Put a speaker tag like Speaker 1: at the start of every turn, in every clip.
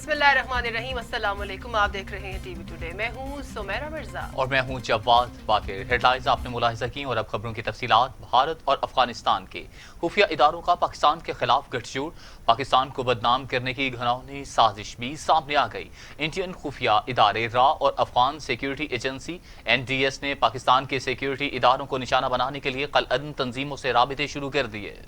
Speaker 1: बिस्मिल्लाहिर्रहमानिर्रहीम। अस्सलाम वालेकुम। आप देख रहे हैं टीवी टुडे। मैं हूं सुमेरा मिर्जा
Speaker 2: और मैं हूं जवाद बाकिर। हेडलाइंस आपने मुलाहिजा की और अब खबरों की तफसीलात। भारत और अफगानिस्तान के खुफिया इदारों का पाकिस्तान के खिलाफ गठजोड़, पाकिस्तान को बदनाम करने की घिनौनी साजिश भी सामने आ गई। इंडियन खुफिया इदारे रा और अफगान सिक्योरिटी एजेंसी NDS ने पाकिस्तान के सिक्योरिटी इदारों को निशाना बनाने के लिए कलअदम तंजीमों से राबिते शुरू कर दिए।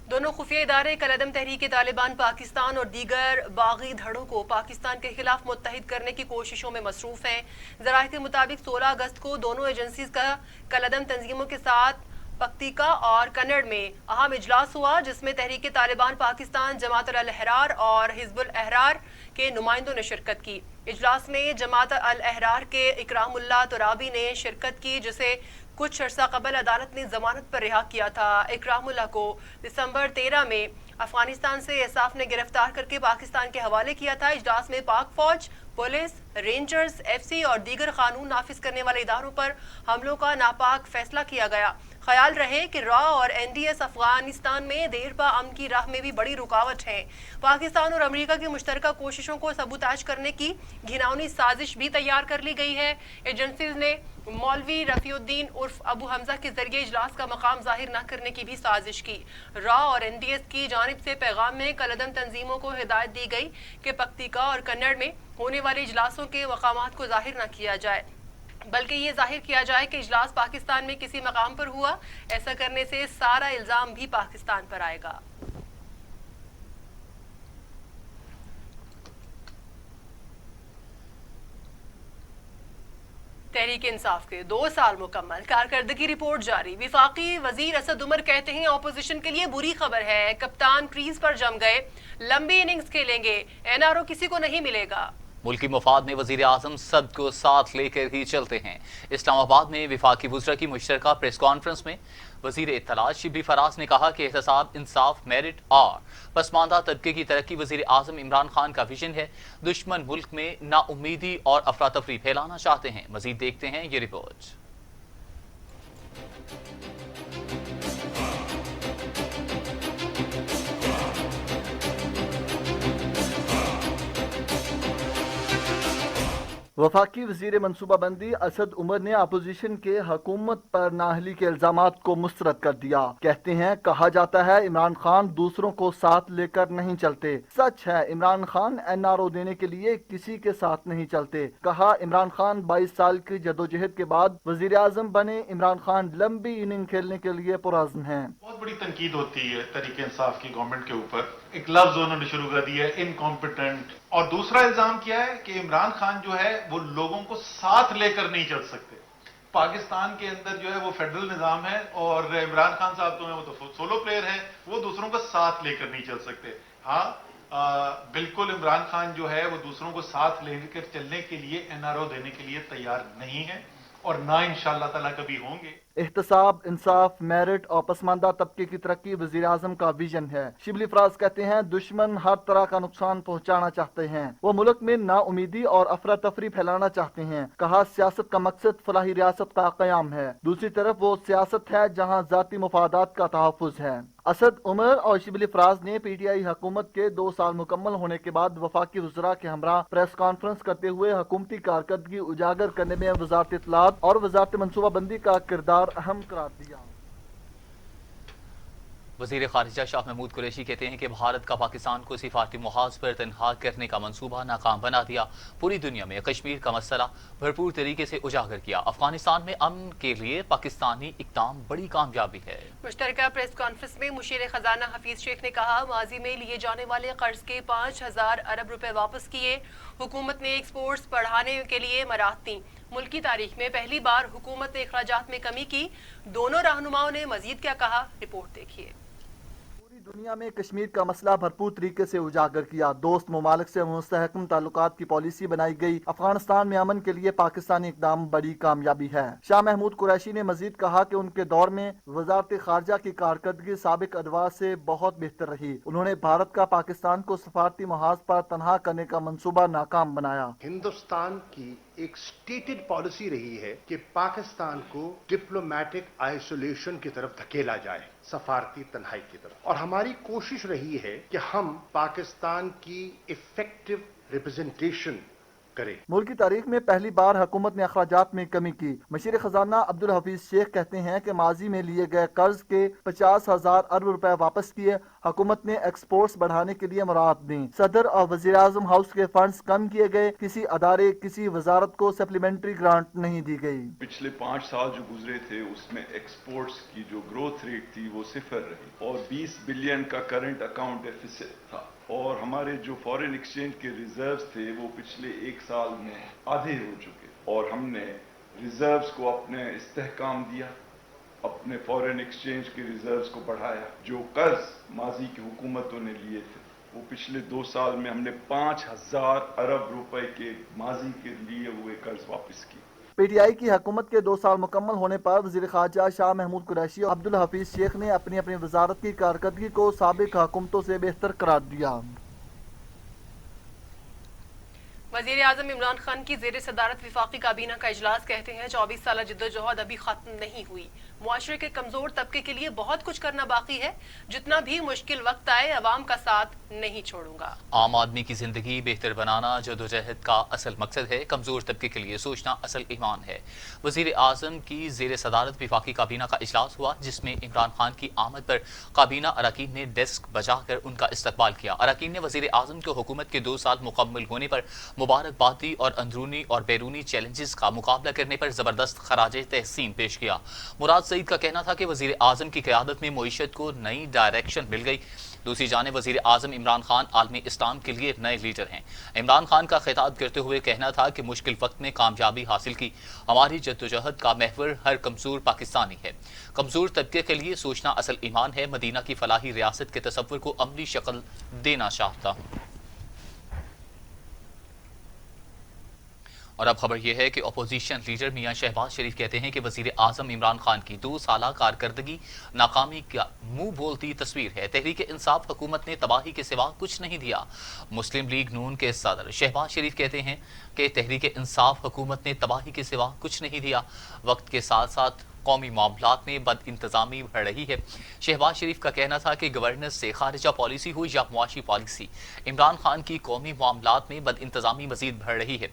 Speaker 1: दोनों खुफिया इदारे कलअदम तहरीक तालिबान पाकिस्तान और दीगर बागी धड़ों को पाकिस्तान के खिलाफ मुत्तहिद करने की कोशिशों में मसरूफ हैं। ज़राए के मुताबिक 16 अगस्त को दोनों एजेंसीज का कलअदम तंजीमों के साथ पक्तिका और कन्नड़ में अहम इजलास हुआ, जिसमें तहरीक तालिबान पाकिस्तान, जमात अल अहरार और हिजबुल अहरार के नुमाइंदों ने शिरकत की। इजलास में जमात अल अहरार के इकरामुल्लाह तुराबी ने शिरकत की, जिसे कुछ अर्सा कबल अदालत ने जमानत पर रिहा किया था। इकरामुल्लाह को दिसंबर 13 में अफगानिस्तान से एसाफ ने गिरफ्तार करके पाकिस्तान के हवाले किया था। इजलास में पाक फौज, पुलिस, रेंजर्स, FC और दीगर कानून नाफिज करने वाले इदारों पर हमलों का नापाक फैसला किया गया। ख्याल रहे कि रा और NDS अफगानिस्तान में देरपा अमन की राह में भी बड़ी रुकावट है। पाकिस्तान और अमेरिका की मुश्तरका कोशिशों को सबूताज करने की घिनौनी साजिश भी तैयार कर ली गई है। एजेंसीज ने मौलवी रफीउद्दीन उर्फ अबू हमजा के जरिए इजलास का मकाम जाहिर न करने की भी साजिश की। रा और NDS की जानिब से पैगाम में कलअदम तंजीमों को हिदायत दी गई कि पक्तिका और कन्नड़ में होने वाले इजलासों के मकामात को जाहिर न किया जाए, बल्कि ये जाहिर किया जाए कि इजलास पाकिस्तान में किसी मकाम पर हुआ। ऐसा करने से सारा इल्जाम भी पाकिस्तान पर आएगा। तहरीक इंसाफ के 2 साल मुकम्मल, कारकर्दगी रिपोर्ट जारी। विफाकी वजीर असद उमर कहते हैं ऑपोजिशन के लिए बुरी खबर है, कप्तान क्रीज पर जम गए, लंबी इनिंग्स खेलेंगे, NRO किसी को नहीं मिलेगा।
Speaker 2: मुल्की मुफाद में वजीर आजम सब को साथ लेकर ही चलते हैं। इस्लामाबाद में विफाकी वज़रा की मुश्तरका प्रेस कॉन्फ्रेंस में वजीर इत्तलात शिबली फराज ने कहा कि एहतसाब, इंसाफ, मेरिट और पसमानदा तबके की तरक्की वजीर आजम इमरान खान का विजन है। दुश्मन मुल्क में नाउमीदी और अफरा तफरी फैलाना चाहते हैं। मजीद देखते हैं ये रिपोर्ट।
Speaker 3: वफाकी वजीर मनसूबाबंदी असद उमर ने अपोजिशन के हुकूमत पर नाअहली के इल्जामात को मुस्तरद कर दिया। कहते हैं, कहा जाता है इमरान खान दूसरों को साथ लेकर नहीं चलते। सच है, इमरान खान NRO देने के लिए किसी के साथ नहीं चलते। कहा, इमरान खान 22 साल की जदोजहद के बाद वजीर आजम बने। इमरान खान लंबी इनिंग खेलने के लिए पुरअज़्म हैं।
Speaker 4: बहुत बड़ी तनकीद होती है तहरीक इंसाफ की गवर्नमेंट के ऊपर। एक लफ्ज उन्होंने शुरू कर दिया है, इनकॉम्पिटेंट। और दूसरा इल्जाम किया है कि इमरान खान जो है वो लोगों को साथ लेकर नहीं चल सकते। पाकिस्तान के अंदर जो है वो फेडरल निजाम है और इमरान खान साहब तो है वो तो सोलो प्लेयर है, वो दूसरों को साथ लेकर नहीं चल सकते। हाँ, बिल्कुल इमरान खान जो है वो दूसरों को साथ लेकर चलने के लिए NRO देने के लिए तैयार नहीं है और ना इंशाअल्लाह ताला कभी होंगे।
Speaker 3: एहतसाब, इंसाफ, मेरिट और पसमानदा तबके की तरक्की वजीर आजम का विजन है। शिबली फराज कहते हैं, दुश्मन हर तरह का नुकसान पहुंचाना चाहते हैं। वो मुल्क में नाउमीदी और अफरा तफरी फैलाना चाहते हैं। कहा, सियासत का मकसद फलाही रियासत का कयाम है। दूसरी तरफ वो सियासत है जहाँ जाती मुफादात का तहफ़्फ़ुज़ है। असद उमर और शिबली फराज ने PTI हुकूमत के 2 साल मुकम्मल होने के बाद वफाकी वज़रा के हमरा प्रेस कॉन्फ्रेंस करते हुए हुकूमती कारकर्दगी उजागर करने में वजारत इत्तलात और वजारत मनसूबाबंदी का किरदार अहम करार दिया।
Speaker 2: वज़ीर ख़ारिजा शाह महमूद कुरैशी कहते हैं कि भारत का पाकिस्तान को सिफारती मुहाज पर तनहा करने का मंसूबा नाकाम बना दिया। पूरी दुनिया में कश्मीर का मसला भरपूर तरीके से उजागर किया। अफगानिस्तान में अमन के लिए पाकिस्तानी इक़दाम बड़ी कामयाबी है।
Speaker 1: मुश्तरका प्रेस कॉन्फ्रेंस में मुशीर खजाना हफीज शेख ने कहा, माजी में लिए जाने वाले कर्ज के 5000 अरब रुपए वापस किए। हुकूमत ने एक्सपोर्ट्स बढ़ाने के लिए मराहत दी। मुल्क की तारीख में पहली बार हुकूमत ने अखराजात में कमी की। दोनों रहनुमाओं ने मजीद क्या कहा, रिपोर्ट देखिए।
Speaker 3: दुनिया में कश्मीर का मसला भरपूर तरीके से उजागर किया। दोस्त ममालिक से मुस्तहकम ताल्लुकात की पॉलिसी बनाई गई। अफगानिस्तान में अमन के लिए पाकिस्तानी इकदाम बड़ी कामयाबी है। शाह महमूद कुरैशी ने मजीद कहा कि उनके दौर में वजारत खारजा की कारकर्दगी साबिक अदवार से बहुत बेहतर रही। उन्होंने भारत का पाकिस्तान को सफारती महाज पर तनहा करने का मंसूबा नाकाम बनाया।
Speaker 5: हिंदुस्तान की ایک سٹیٹڈ پالیسی رہی ہے کہ پاکستان کو ڈپلومیٹک آئسولیشن کی طرف دھکیلا جائے، سفارتی تنہائی کی طرف، اور ہماری کوشش رہی ہے کہ ہم پاکستان کی افیکٹو ریپرزنٹیشن کریں۔
Speaker 3: ملک کی تاریخ میں پہلی بار حکومت نے اخراجات میں کمی کی۔ مشیر خزانہ عبدالحفیظ شیخ کہتے ہیں کہ ماضی میں لیے گئے قرض کے 50,000 ارب روپے واپس کیے، حکومت نے ایکسپورٹس بڑھانے کے لیے مراعات دیں، صدر اور وزیر اعظم ہاؤس کے فنڈز کم کیے گئے، کسی ادارے کسی وزارت کو سپلیمنٹری گرانٹ نہیں دی گئی۔
Speaker 6: پچھلے 5 سال جو گزرے تھے اس میں ایکسپورٹس کی جو گروتھ ریٹ تھی وہ 0 رہی اور 20 بلین کا کرنٹ اکاؤنٹ ڈیفیسٹ تھا، اور ہمارے جو فارن ایکسچینج کے ریزروز تھے وہ پچھلے 1 سال میں آدھے ہو چکے، اور ہم نے ریزروز کو اپنے استحکام دیا، اپنے فارن ایکسچینج کے ریزروز کو بڑھایا۔ جو قرض ماضی کی حکومتوں نے لیے تھے وہ پچھلے 2 سال میں ہم نے 5,000 ارب روپے کے ماضی کے لیے ہوئے قرض واپس کیے۔
Speaker 3: پی ٹی آئی کی حکومت کے 2 سال مکمل ہونے پر وزیر خارجہ شاہ محمود قریشی اور عبدالحفیظ شیخ نے اپنی وزارت کی کارکردگی کو سابق حکومتوں سے بہتر قرار دیا۔
Speaker 1: وزیر اعظم عمران خان کی زیر صدارت وفاقی کابینہ کا اجلاس کہتے ہیں 24 سالہ جدوجہد ابھی ختم نہیں ہوئی، معاشرے کے کمزور طبقے کے لیے بہت کچھ کرنا باقی ہے، جتنا بھی مشکل وقت آئے عوام کا ساتھ نہیں چھوڑوں گا۔
Speaker 2: عام آدمی کی زندگی بہتر بنانا جدوجہد کا اصل مقصد ہے، کمزور طبقے کے لیے سوچنا اصل ایمان ہے۔ وزیر اعظم کی زیر صدارت وفاقی کابینہ کا اجلاس ہوا، جس میں عمران خان کی آمد پر کابینہ اراکین نے ڈیسک بجا کر ان کا استقبال کیا۔ اراکین نے وزیر اعظم کو حکومت کے 2 سال مکمل ہونے پر مبارکباد دی اور اندرونی اور بیرونی چیلنجز کا مقابلہ کرنے پر زبردست خراج تحسین پیش کیا۔ مراد سعید کا کہنا تھا کہ وزیر اعظم کی قیادت میں معیشت کو نئی ڈائریکشن مل گئی۔ دوسری جانب وزیر اعظم عمران خان عالمی اسلام کے لیے نئے لیڈر ہیں۔ عمران خان کا خطاب کرتے ہوئے کہنا تھا کہ مشکل وقت میں کامیابی حاصل کی، ہماری جدوجہد کا محور ہر کمزور پاکستانی ہے، کمزور طبقے کے لیے سوچنا اصل ایمان ہے، مدینہ کی فلاحی ریاست کے تصور کو عملی شکل دینا چاہتا ہوں۔ اور اب خبر یہ ہے کہ اپوزیشن لیڈر میاں شہباز شریف کہتے ہیں کہ وزیر اعظم عمران خان کی 2 سالہ کارکردگی ناکامی کا منہ بولتی تصویر ہے۔ تحریک انصاف حکومت نے تباہی کے سوا کچھ نہیں دیا۔ مسلم لیگ نون کے صدر شہباز شریف کہتے ہیں کہ تحریک انصاف حکومت نے تباہی کے سوا کچھ نہیں دیا، وقت کے ساتھ ساتھ قومی معاملات میں بد انتظامی بڑھ رہی ہے۔ شہباز شریف کا کہنا تھا کہ گورننس سے خارجہ پالیسی ہو یا معاشی پالیسی، عمران خان کی قومی معاملات میں بد انتظامی مزید بڑھ رہی ہے۔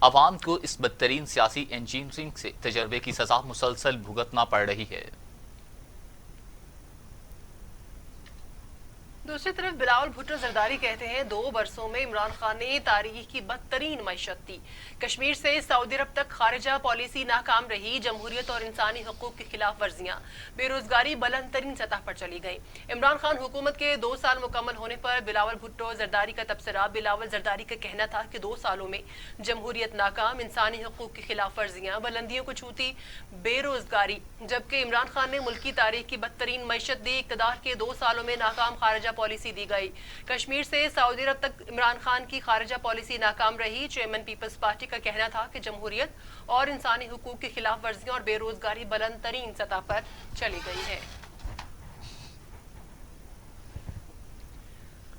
Speaker 2: عوام کو اس بدترین سیاسی انجینئرنگ سے تجربے کی سزا مسلسل بھگتنا پڑ رہی ہے۔
Speaker 1: دوسری طرف بلاول بھٹو زرداری کہتے ہیں 2 برسوں میں عمران خان نے تاریخ کی بدترین معیشت دی، کشمیر سے سعودی عرب تک خارجہ پالیسی ناکام رہی، جمہوریت اور انسانی حقوق کی خلاف ورزیاں، بے روزگاری بلند ترین سطح پر چلی گئی۔ عمران خان حکومت کے 2 سال مکمل ہونے پر بلاول بھٹو زرداری کا تبصرہ۔ بلاول زرداری کا کہنا تھا کہ 2 سالوں میں جمہوریت ناکام، انسانی حقوق کی خلاف ورزیاں بلندیوں کو چھوتی، بے روزگاری، جبکہ عمران خان نے ملک کی تاریخ کی بدترین معیشت دی، اقتدار کے 2 سالوں میں ناکام خارجہ پالیسی دی گئی۔ کشمیر سے سعودی عرب تک عمران خان کی خارجہ پالیسی ناکام رہی۔ چیئرمین پیپلز پارٹی کا کہنا تھا کہ جمہوریت اور انسانی حقوق کی خلاف ورزیاں اور بے روزگاری بلند ترین سطح پر چلی گئی ہے۔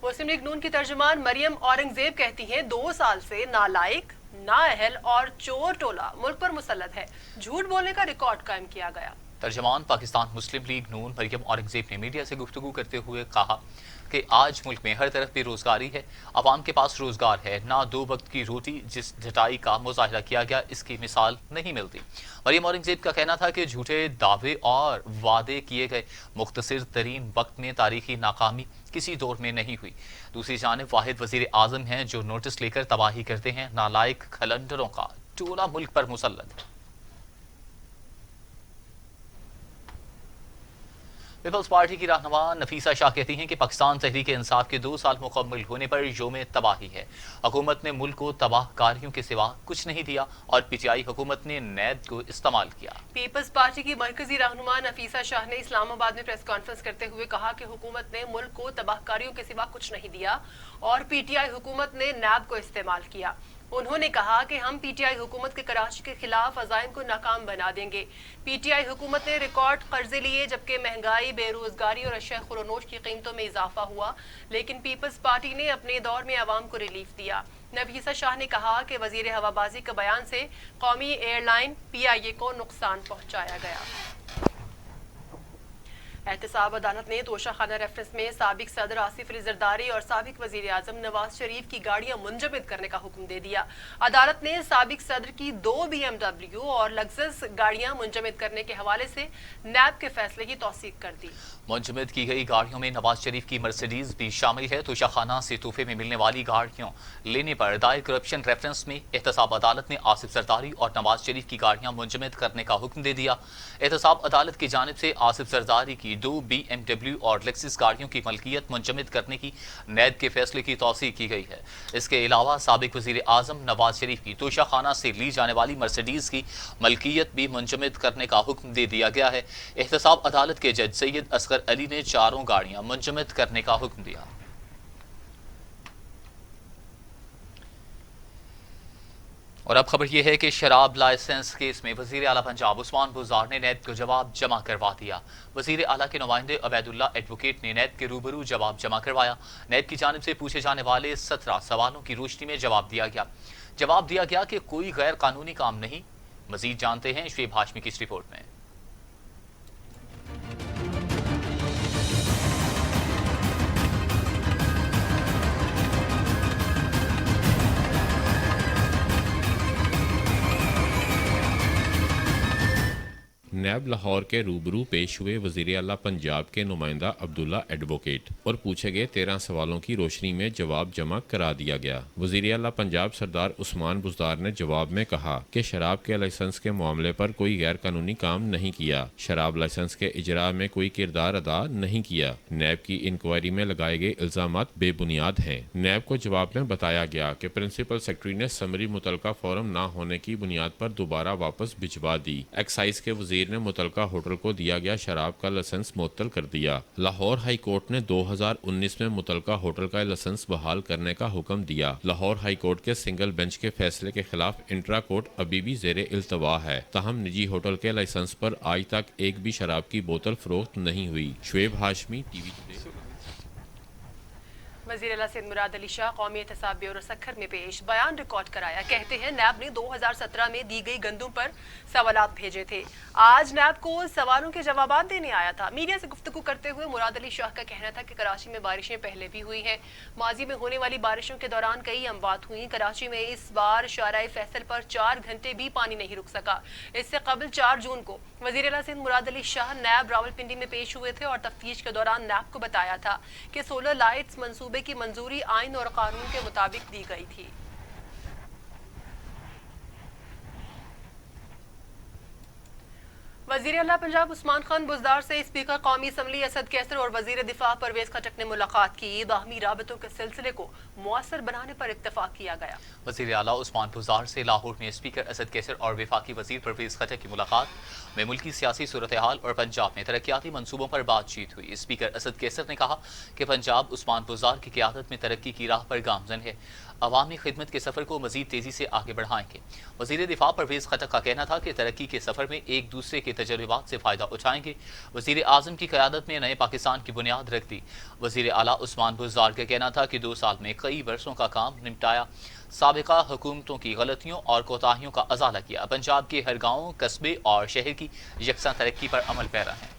Speaker 1: مسلم لیگ نون کی ترجمان مریم اورنگزیب کہتی ہیں 2 سال سے نالائق، نااہل اور چور ٹولہ ملک پر مسلط ہے، جھوٹ بولنے کا ریکارڈ قائم کیا گیا۔
Speaker 2: ترجمان پاکستان مسلم لیگ نون مریم اورنگزیب نے میڈیا سے گفتگو کرتے ہوئے کہا کہ آج ملک میں ہر طرف بے روزگاری ہے، عوام کے پاس روزگار ہے، نہ 2 وقت کی روٹی جس ڈٹائی کا مظاہرہ کیا گیا اس کی مثال نہیں ملتی۔ مریم اورنگزیب کا کہنا تھا کہ جھوٹے دعوے اور وعدے کیے گئے، مختصر ترین وقت میں تاریخی ناکامی کسی دور میں نہیں ہوئی۔ دوسری جانب واحد وزیر اعظم ہیں جو نوٹس لے کر تباہی کرتے ہیں، نالائق کھلنڈروں کا ٹولہ ملک پر مسلط ہے۔ پیپلز پارٹی کی رہنما نفیسہ شاہ کہتی ہیں کہ پاکستان تحریک انصاف کے 2 سال مکمل ہونے پر یوم تباہی ہے، حکومت نے ملک کو تباہ کاریوں کے سوا کچھ نہیں دیا اور پی ٹی آئی حکومت نے نیب کو استعمال کیا۔
Speaker 1: پیپلز پارٹی کی مرکزی رہنما نفیسہ شاہ نے اسلام آباد میں پریس کانفرنس کرتے ہوئے کہا کہ حکومت نے ملک کو تباہ کاریوں کے سوا کچھ نہیں دیا اور پی ٹی آئی حکومت نے نیب کو استعمال کیا۔ انہوں نے کہا کہ ہم پی ٹی آئی حکومت کے کراچی کے خلاف عزائم کو ناکام بنا دیں گے۔ پی ٹی آئی حکومت نے ریکارڈ قرضے لیے جبکہ مہنگائی، بے روزگاری اور اشیاء خورونوش کی قیمتوں میں اضافہ ہوا، لیکن پیپلز پارٹی نے اپنے دور میں عوام کو ریلیف دیا۔ نفیسہ شاہ نے کہا کہ وزیر ہوابازی کے بیان سے قومی ایئر لائن پی آئی اے کو نقصان پہنچایا گیا۔ احتساب عدالت نے توشہ خانہ ریفرنس میں سابق صدر آصف علی زرداری اور سابق وزیر اعظم نواز شریف کی گاڑیاں منجمد کرنے کا حکم دے دیا۔ عدالت نے سابق صدر کی 2 BMW اور لگزس گاڑیاں منجمد کرنے کے حوالے سے نیب کے فیصلے کی توثیق کر دی۔
Speaker 2: منجمد کی گئی گاڑیوں میں نواز شریف کی مرسیڈیز بھی شامل ہے۔ توشہ خانہ سے تحفے میں ملنے والی گاڑیوں لینے پر دائر کرپشن ریفرنس میں احتساب عدالت نے آصف زرداری اور نواز شریف کی گاڑیاں منجمد کرنے کا حکم دے دیا۔ احتساب عدالت کی جانب سے آصف زرداری کی 2 BMW اور لیکسس گاڑیوں کی ملکیت منجمد کرنے کی نیب کے فیصلے کی توثیق کی گئی ہے۔ اس کے علاوہ سابق وزیر اعظم نواز شریف کی توشہ خانہ سے لی جانے والی مرسیڈیز کی ملکیت بھی منجمد کرنے کا حکم دے دیا گیا ہے۔ احتساب عدالت کے جج سید اصغر علی نے 4 گاڑیاں منجمد کرنے کا حکم دیا۔ اور اب خبر یہ ہے کہ شراب لائسنس کیس میں وزیر اعلیٰ پنجاب عثمان بزدار نے نیب کو جواب جمع کروا دیا۔ وزیر اعلیٰ کے نمائندے عبید اللہ ایڈوکیٹ نے نیب کے روبرو جواب جمع کروایا۔ نیب کی جانب سے پوچھے جانے والے 17 سوالوں کی روشنی میں جواب دیا گیا کہ کوئی غیر قانونی کام نہیں۔ مزید جانتے ہیں شعیب ہاشمی کی اس رپورٹ میں۔
Speaker 7: نیب لاہور کے روبرو پیش ہوئے وزیر اعلیٰ پنجاب کے نمائندہ عبداللہ ایڈوکیٹ اور پوچھے گئے 13 سوالوں کی روشنی میں جواب جمع کرا دیا گیا۔ وزیر اعلیٰ پنجاب سردار عثمان بزدار نے جواب میں کہا کہ شراب کے لائسنس کے معاملے پر کوئی غیر قانونی کام نہیں کیا، شراب لائسنس کے اجراء میں کوئی کردار ادا نہیں کیا، نیب کی انکوائری میں لگائے گئے الزامات بے بنیاد ہیں۔ نیب کو جواب میں بتایا گیا کہ پرنسپل سیکرٹری نے سمری متعلقہ فارم نہ ہونے کی بنیاد پر دوبارہ واپس بھجوا دی۔ ایکسائز کے وزیر نے متعلقہ ہوٹل کو دیا گیا شراب کا لائسنس معطل کر دیا۔ لاہور ہائی کورٹ نے 2019 میں متعلقہ ہوٹل کا لائسنس بحال کرنے کا حکم دیا۔ لاہور ہائی کورٹ کے سنگل بینچ کے فیصلے کے خلاف انٹرا کورٹ ابھی بھی زیر التوا ہے، تاہم نجی ہوٹل کے لائسنس پر آج تک ایک بھی شراب کی بوتل فروخت نہیں ہوئی۔ Shoaib Hashmi, T V today.
Speaker 1: وزیر اعلیٰ سید مراد علی شاہ قومی احتساب بیورو سکھر میں پیش بیان ریکارڈ کرایا۔ کہتے ہیں نیب نے 2017 میں دی گئی گندوں پر سوالات بھیجے تھے، آج نیب کو سوالوں کے جوابات دینے آیا تھا۔ میڈیا سے گفتگو کرتے ہوئے مراد علی شاہ کا کہنا تھا کہ کراچی میں بارشیں پہلے بھی ہوئی ہیں، ماضی میں ہونے والی بارشوں کے دوران کئی اموات ہوئیں۔ کراچی میں اس بار شارع فیصل پر 4 گھنٹے بھی پانی نہیں رک سکا۔ اس سے قبل 4 جون کو وزیر اعلیٰ سید مراد علی شاہ نیب راولپنڈی میں پیش ہوئے تھے اور تفتیش کے دوران نیب کو بتایا تھا کہ سولر لائٹس منصوبے کی منظوری آئین اور قانون کے مطابق دی گئی تھی۔ وزیر اعلیٰ پنجاب عثمان خان بزدار سے اسپیکر قومی اسمبلی اسد کیسر اور وزیر دفاع پرویز خٹک نے ملاقات کی۔ باہمی رابطوں کے سلسلے کو مؤثر بنانے پر اتفاق کیا گیا۔
Speaker 2: وزیر اعلیٰ عثمان بزدار سے لاہور میں اسپیکر اسد کیسر اور وفاقی وزیر پرویز خٹک کی ملاقات میں ملکی سیاسی صورتحال اور پنجاب میں ترقیاتی منصوبوں پر بات چیت ہوئی۔ اسپیکر اسد کیسر نے کہا کہ پنجاب عثمان بزدار کی قیادت میں ترقی کی راہ پر گامزن ہے، عوامی خدمت کے سفر کو مزید تیزی سے آگے بڑھائیں گے۔ وزیر دفاع پرویز خٹک کا کہنا تھا کہ ترقی کے سفر میں ایک دوسرے کے تجربات سے فائدہ اٹھائیں گے۔ وزیر اعظم کی قیادت میں نئے پاکستان کی بنیاد رکھ دی۔ وزیر اعلیٰ عثمان بزدار کا کہنا تھا کہ 2 سال میں کئی برسوں کا کام نمٹایا، سابقہ حکومتوں کی غلطیوں اور کوتاہیوں کا ازالہ کیا، پنجاب کے ہر گاؤں، قصبے اور شہر کی یکساں ترقی پر عمل پیرا ہے۔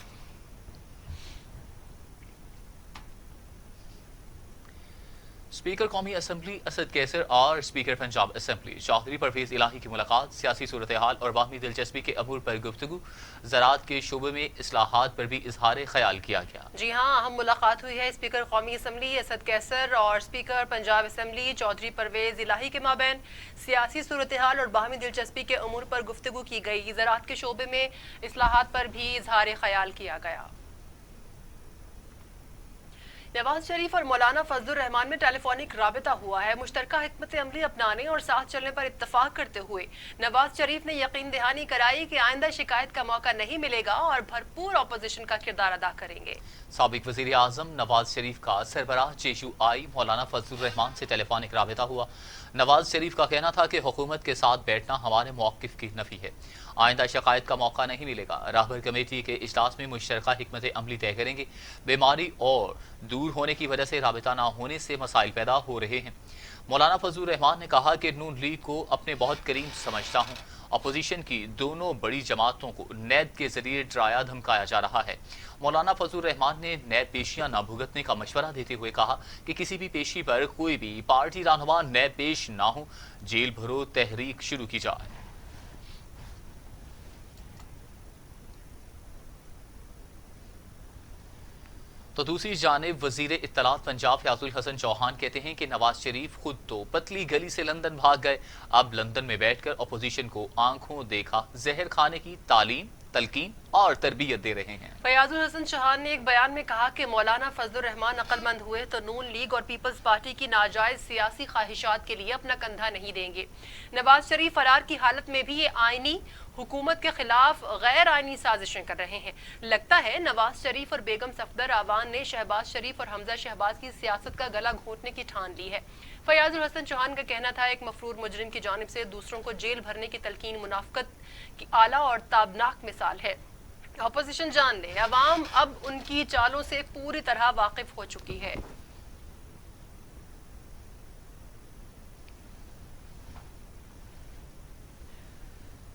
Speaker 2: اسپیکر قومی اسمبلی اسد کیسر اور اسپیکر پنجاب اسمبلی چودھری پرویز الہی کی ملاقات، سیاسی صورتحال اور باہمی دلچسپی کے امور پر گفتگو، زراعت کے شعبے میں اصلاحات پر بھی اظہار خیال کیا گیا۔
Speaker 1: جی ہاں، اہم ملاقات ہوئی ہے اسپیکر قومی اسمبلی اسد کیسر اور اسپیکر پنجاب اسمبلی چودھری پرویز الہی کے مابین سیاسی صورتحال اور باہمی دلچسپی کے امور پر گفتگو کی گئی۔ زراعت کے شعبے میں اصلاحات پر بھی اظہار خیال کیا گیا۔ नवाज शरीफ और मौलाना फजलुर रहमान में टेलीफोनिक राबिता हुआ है। मुश्तरका हिकमत अमली अपनाने और साथ चलने पर इत्तफाक करते हुए नवाज शरीफ ने यकीन दहानी कराई कि आइंदा शिकायत का मौका नहीं मिलेगा और भरपूर अपोजिशन का किरदार अदा करेंगे।
Speaker 2: साबिक वजीर आजम नवाज शरीफ का सरबराह JUI मौलाना फजलुर रहमान से टेलीफोनिक राबिता हुआ। नवाज शरीफ का कहना था कि हुकूमत के साथ बैठना हमारे मौक़िफ़ की नफ़ी है, आइंदा शिकायत का मौका नहीं मिलेगा। राहबर कमेटी के इजलास में मुश्तरका हिकमत अमली तय करेंगे। बीमारी और दूर होने की वजह से राबिता ना होने से मसाइल पैदा हो रहे हैं। मौलाना फजलुर रहमान ने कहा कि नून लीग को अपने बहुत करीब समझता हूँ। अपोजिशन की दोनों बड़ी जमातों को नैब के जरिए डराया धमकाया जा रहा है। मौलाना फजलुर रहमान ने नैब पेशियां ना भुगतने का मशवरा देते हुए कहा कि किसी भी पेशी पर कोई भी पार्टी रहनुमा नैब पेश ना हो, जेल भरो तहरीक शुरू की जाए। तो दूसरी जानिब वजीर इत्तलात पंजाब फयाजुल हसन चौहान कहते हैं कि नवाज शरीफ खुद तो पतली गली से लंदन भाग गए, अब लंदन में बैठकर अपोजिशन को आंखों देखा जहर खाने की तालीम, तलकीन और तरबियत दे रहे हैं।
Speaker 1: फयाजुल हसन चौहान ने एक बयान में कहा कि मौलाना फजलुर रहमान अक्लमंद हुए तो नून लीग और पीपल्स पार्टी की नाजायज सियासी ख्वाहिशात के लिए अपना कंधा नहीं देंगे। नवाज शरीफ फरार की हालत में भी ये आईनी हुकूमत के खिलाफ गैर आईनी साजिशें कर रहे हैं। लगता है नवाज शरीफ और बेगम सफदर आवान ने शहबाज शरीफ और हमजा शहबाज की सियासत का गला घोंटने की ठान ली है। फयाजुल हसन चौहान का कहना था एक मफरूर मुजरिम की जानिब से दूसरों को जेल भरने की तलकीन मुनाफकत की आला और ताबनाक मिसाल है। अपोजिशन जान ले, अवाम अब उनकी चालों से पूरी तरह वाकिफ हो चुकी है।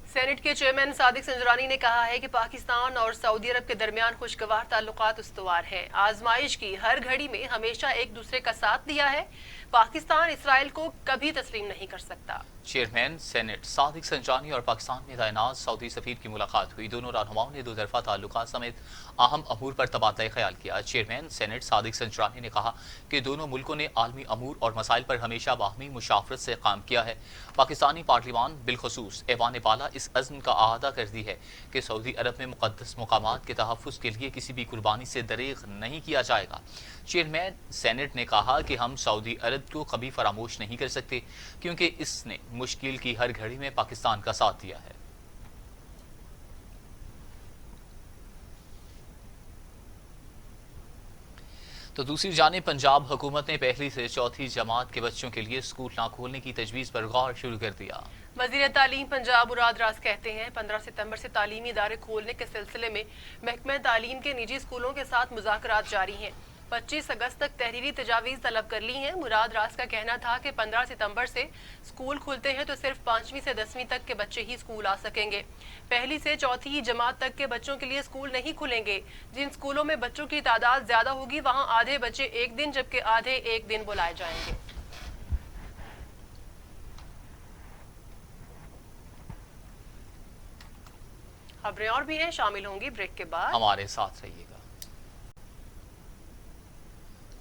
Speaker 1: सेनेट के चेयरमैन सादिक संजरानी ने कहा है कि पाकिस्तान और सऊदी अरब के दरमियान खुशगवार ताल्लुकात उस्तवार हैं। आजमाइश की हर घड़ी में हमेशा एक दूसरे का साथ दिया है। पाकिस्तान इसराइल को कभी तस्लीम नहीं कर सकता।
Speaker 2: चेयरमैन सेनेट सादिक संजरानी और पाकिस्तान में तैनात सऊदी सफीर की मुलाकात हुई। दोनों रहनुमाओं ने दो तरफा ताल्लुकात समेत अहम अमूर पर तबादला ख्याल किया। चेयरमैन सेनेट सादिक संजरानी ने कहा कि दोनों मुल्कों ने आलमी अमूर और मसाइल पर हमेशा बाहमी मुशावरत से काम किया है। पाकिस्तानी पार्लिमान बिलखसूस ऐवान बाला इस अज़्म का अहाता करती है कि सऊदी अरब में मुक़द्दस मकामात के तहफ़्फ़ुज़ के लिए किसी भी कुर्बानी से दरेग नहीं किया जाएगा। चेयरमैन सेनेट ने कहा कि हम सऊदी अरब को कभी फरामोश नहीं कर सकते क्योंकि इसने मुश्किल की हर घड़ी में पाकिस्तान का साथ दिया है। तो दूसरी जानिब पंजाब हुकूमत ने पहली से चौथी जमात के बच्चों के लिए स्कूल ना खोलने की तजवीज़ पर गौर शुरू कर दिया।
Speaker 1: वज़ीर तालीम पंजाब मुराद राज कहते हैं 15 सितंबर से तालीमी इदारे खोलने के सिलसिले में महकमा तालीम के निजी स्कूलों के साथ मुज़ाकरात जारी हैं। 25 अगस्त तक तहरीरी तजावीज़ तलब कर ली हैं। मुराद राज का कहना था कि 15 सितंबर से स्कूल खुलते हैं तो सिर्फ 5वीं से 10वीं तक के बच्चे ही स्कूल आ सकेंगे। पहली से चौथी जमात तक के बच्चों के लिए स्कूल नहीं खुलेंगे। जिन स्कूलों में बच्चों की तादाद ज्यादा होगी वहां आधे बच्चे एक दिन जबकि आधे एक दिन बुलाए जाएंगे। खबरें और भी हैं, शामिल होंगी ब्रेक के बाद।
Speaker 2: हमारे साथ रहिएगा।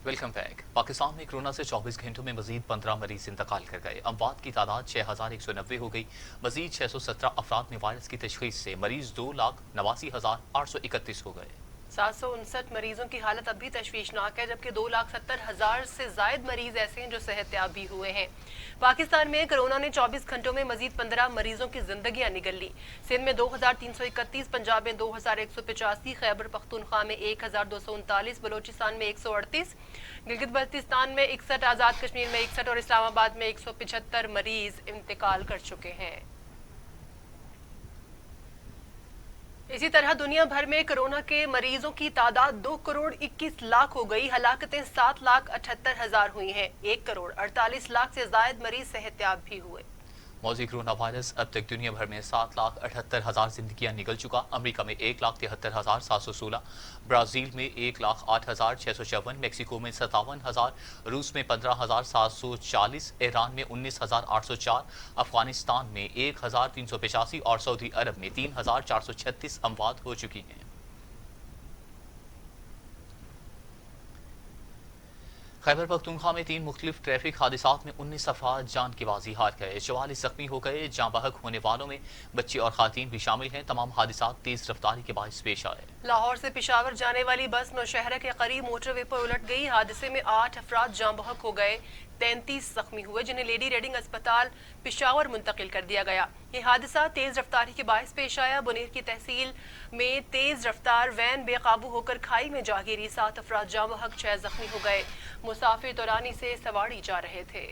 Speaker 2: Welcome back. पाकिस्तान में कोरोना से 24 घंटों में मजीद 15 मरीज इंतकाल कर गए। अमवात की तादाद 6190 हो गई। मजीद 617 अफराद में वायरस की तशखीस से मरीज 2,89,831 हो गए।
Speaker 1: 759 मरीजों की हालत अब भी तशवीशनाक है जबकि 2,70,000 से जायद मरीज ऐसे हैं जो सेहतयाब भी हुए हैं। पाकिस्तान में कोरोना ने 24 घंटों में मजीद 15 मरीजों की जिंदगियां निगल ली। सिंध में 2,331, पंजाब में 2,185, खैबर पख्तूनख्वा में 1,239, बलोचिस्तान में 138, गिलगित बल्तिस्तान में 61, आजाद कश्मीर में 61 और इस्लामाबाद में 175 मरीज इंतकाल कर चुके हैं। इसी तरह दुनिया भर में कोरोना के मरीजों की तादाद 2,21,00,000 हो गई। हलाकतें 7,78,000 हुई हैं। 1,48,00,000 से जायद मरीज सेहतयाब भी हुए।
Speaker 2: मौजी कोरोना वायरस अब तक दुनिया भर में 7,78,000 जिंदगियां निकल चुका। अमेरिका में 1,73,716, ब्राजील में 1,08,654, मैक्सिको में 57,000, रूस में 15,740, ईरान में 19,804, अफगानिस्तान में 1,385 और सऊदी अरब में 3,436 अमवात हो चुकी हैं। खैबर पख्तूनख्वा में 3 मुख्तलिफ ट्रैफिक हादसात में 19 अफराद जान की बाजी हार गए, 44 जख्मी हो गए। जाँ बहक होने वालों में बच्चे और खातून भी शामिल हैं। तमाम हादसात तेज रफ्तारी के बायस पेश आए।
Speaker 1: लाहौर से पेशावर जाने वाली बस नौशहरा के करीब मोटरवे पर उलट गई। हादसे में 8 अफराद जाँ बहक हो गए, 33 जख्मी हुए, जिन्हें लेडी रेडिंग अस्पताल पेशावर मुंतकिल कर दिया गया। ये हादसा तेज रफ्तारी के बायस पेश आया। बुनेर की तहसील में तेज रफ्तार वैन बेकाबू होकर खाई में जा गिरी, 7 अफराद जाँ बहक, 6 जख्मी हो गए। मुसाफिर तोरानी से सवारी जा रहे थे।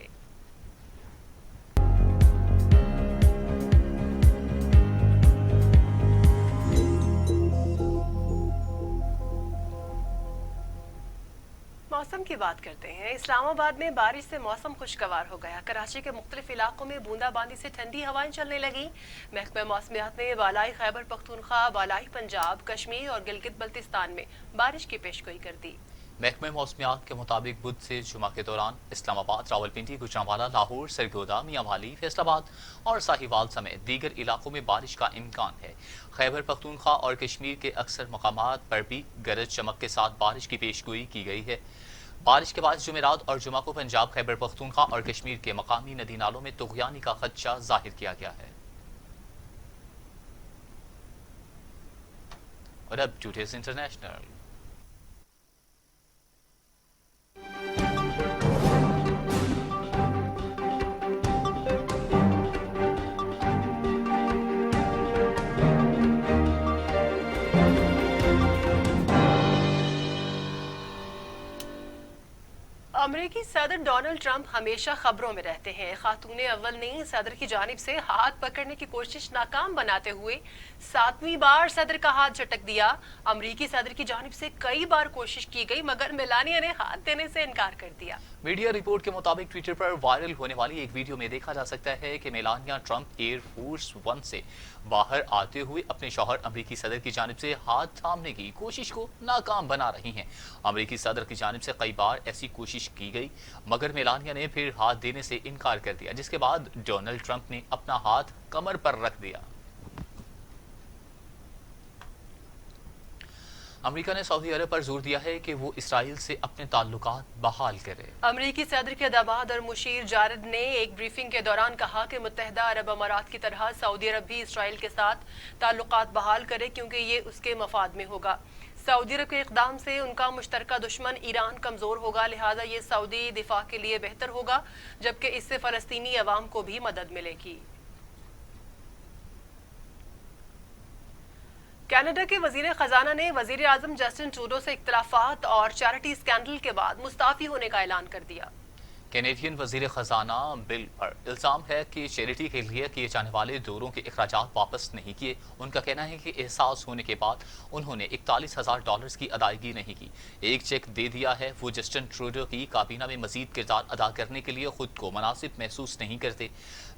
Speaker 1: मौसम की बात करते हैं। इस्लामाबाद में बारिश से मौसम खुशगवार हो गया। कराची के मुख्तलिफ इलाकों में बूंदाबांदी से ठंडी हवाएं चलने लगी। महकमा मौसमियात ने बालाई खैबर पख्तूनख्वा, बालाई पंजाब, कश्मीर और गिलगित बल्तिस्तान में बारिश की पेशगोई कर दी।
Speaker 2: महकमे मौसमियात के मुताबिक बुध से जुमा के दौरान इस्लामाबाद, रावलपिंडी, गुजरांवाला, लाहौर, सरगोदा, मियांवाली, फैसलाबाद और साहिवाल समेत दीगर इलाकों में बारिश का इम्कान है। खैबर पख्तूनख्वा और कश्मीर के अक्सर मकामात पर भी गरज चमक के साथ बारिश की पेशगोई की गई है। बारिश के बाद जुमेरात और जुमा को पंजाब, खैबर पख्तूनख्वा और कश्मीर के मकामी नदी नालों में तुगयानी का खदशा जाहिर किया गया है। और अब टुडेज इंटरनेशनल।
Speaker 1: अमेरिकी सदर डोनाल्ड ट्रंप हमेशा खबरों में रहते हैं। खातून अव्वल ने सदर की जानिब से हाथ पकड़ने की कोशिश नाकाम बनाते हुए 7वीं बार सदर का हाथ झटक दिया। अमेरिकी सदर की जानिब से कई बार कोशिश की गई, मगर मेलानिया ने हाथ देने से इनकार कर दिया।
Speaker 2: मीडिया रिपोर्ट के मुताबिक ट्विटर पर वायरल होने वाली एक वीडियो में देखा जा सकता है कि मेलानिया ट्रंप एयरफोर्स 1 से बाहर आते हुए अपने शौहर अमेरिकी सदर की जानिब से हाथ थामने की कोशिश को नाकाम बना रही हैं। अमेरिकी सदर की जानिब से कई बार ऐसी कोशिश की गई, मगर मेलानिया ने फिर हाथ देने से इनकार कर दिया, जिसके बाद डोनाल्ड ट्रंप ने अपना हाथ कमर पर रख दिया। अमेरिका ने सऊदी अरब पर जोर दिया है कि वो इसराइल से अपने ताल्लुकात बहाल करे।
Speaker 1: अमेरिकी सदर के दामाद और मुशीर जारद ने एक ब्रीफिंग के दौरान कहा कि मुत्तहिदा अरब अमारात की तरह सऊदी अरब भी इसराइल के साथ ताल्लुकात बहाल करे, क्योंकि ये उसके मफाद में होगा। सऊदी अरब के इक़दाम से उनका मुश्तरका दुश्मन ईरान कमजोर होगा, लिहाजा ये सऊदी दिफा के लिए बेहतर होगा, जबकि इससे फलस्तीनी अवाम को भी मदद मिलेगी। कनाडा के वजीर खजाना ने वजीर आजम जस्टिन ट्रूडो से इख्तिलाफात और चैरिटी स्कैंडल के बाद मुस्ताफी होने का ऐलान कर दिया।
Speaker 2: कैनेडियन वजीर खजाना बिल पर इल्जाम है कि चैरिटी के लिए किए जाने वाले दौरों के अखराजात वापस नहीं किए। उनका कहना है कि एहसास होने के बाद उन्होंने $41,000 की अदायगी नहीं की। एक चेक दे दिया है। वो जस्टिन ट्रूडो की काबीना में मजीद किरदार अदा करने के लिए खुद को मुनासिब महसूस नहीं करते।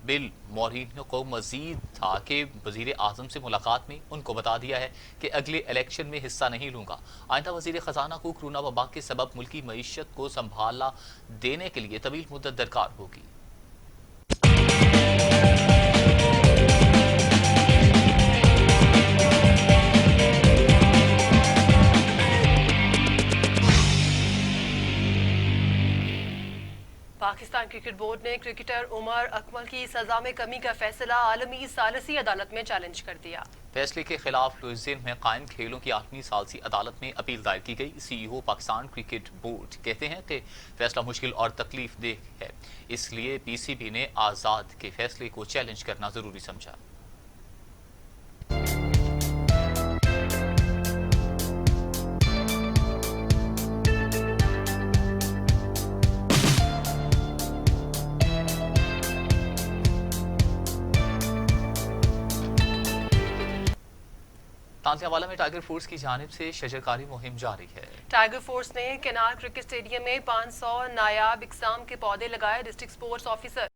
Speaker 2: बिल मॉरिनो को मजीद था कि वजीर आजम से मुलाकात में उनको बता दिया है कि अगले इलेक्शन में हिस्सा नहीं लूंगा। आइंदा वजीर खजाना को कोरोना वबा के सबब मुल्की मईशत को संभाला देने के लिए तवील मुद्दत दरकार होगी।
Speaker 1: पाकिस्तान क्रिकेट बोर्ड ने क्रिकेटर उमर अकमल की सजा में कमी का फैसला आलमी सालसी अदालत में चैलेंज कर दिया। फैसले के खिलाफ लुइसियाना में कायम खेलों की आलमी सालसी अदालत में अपील दायर की गई। CEO पाकिस्तान क्रिकेट बोर्ड कहते हैं कि फैसला मुश्किल और तकलीफ देह है, इसलिए PCB ने आज़ाद के फैसले को चैलेंज करना जरूरी समझा। तांतियावाला में टाइगर फोर्स की जानिब से शजरकारी मुहिम जारी है। टाइगर फोर्स ने केनाल क्रिकेट स्टेडियम में 500 नायाब इकसाम के पौधे लगाए। District sports officer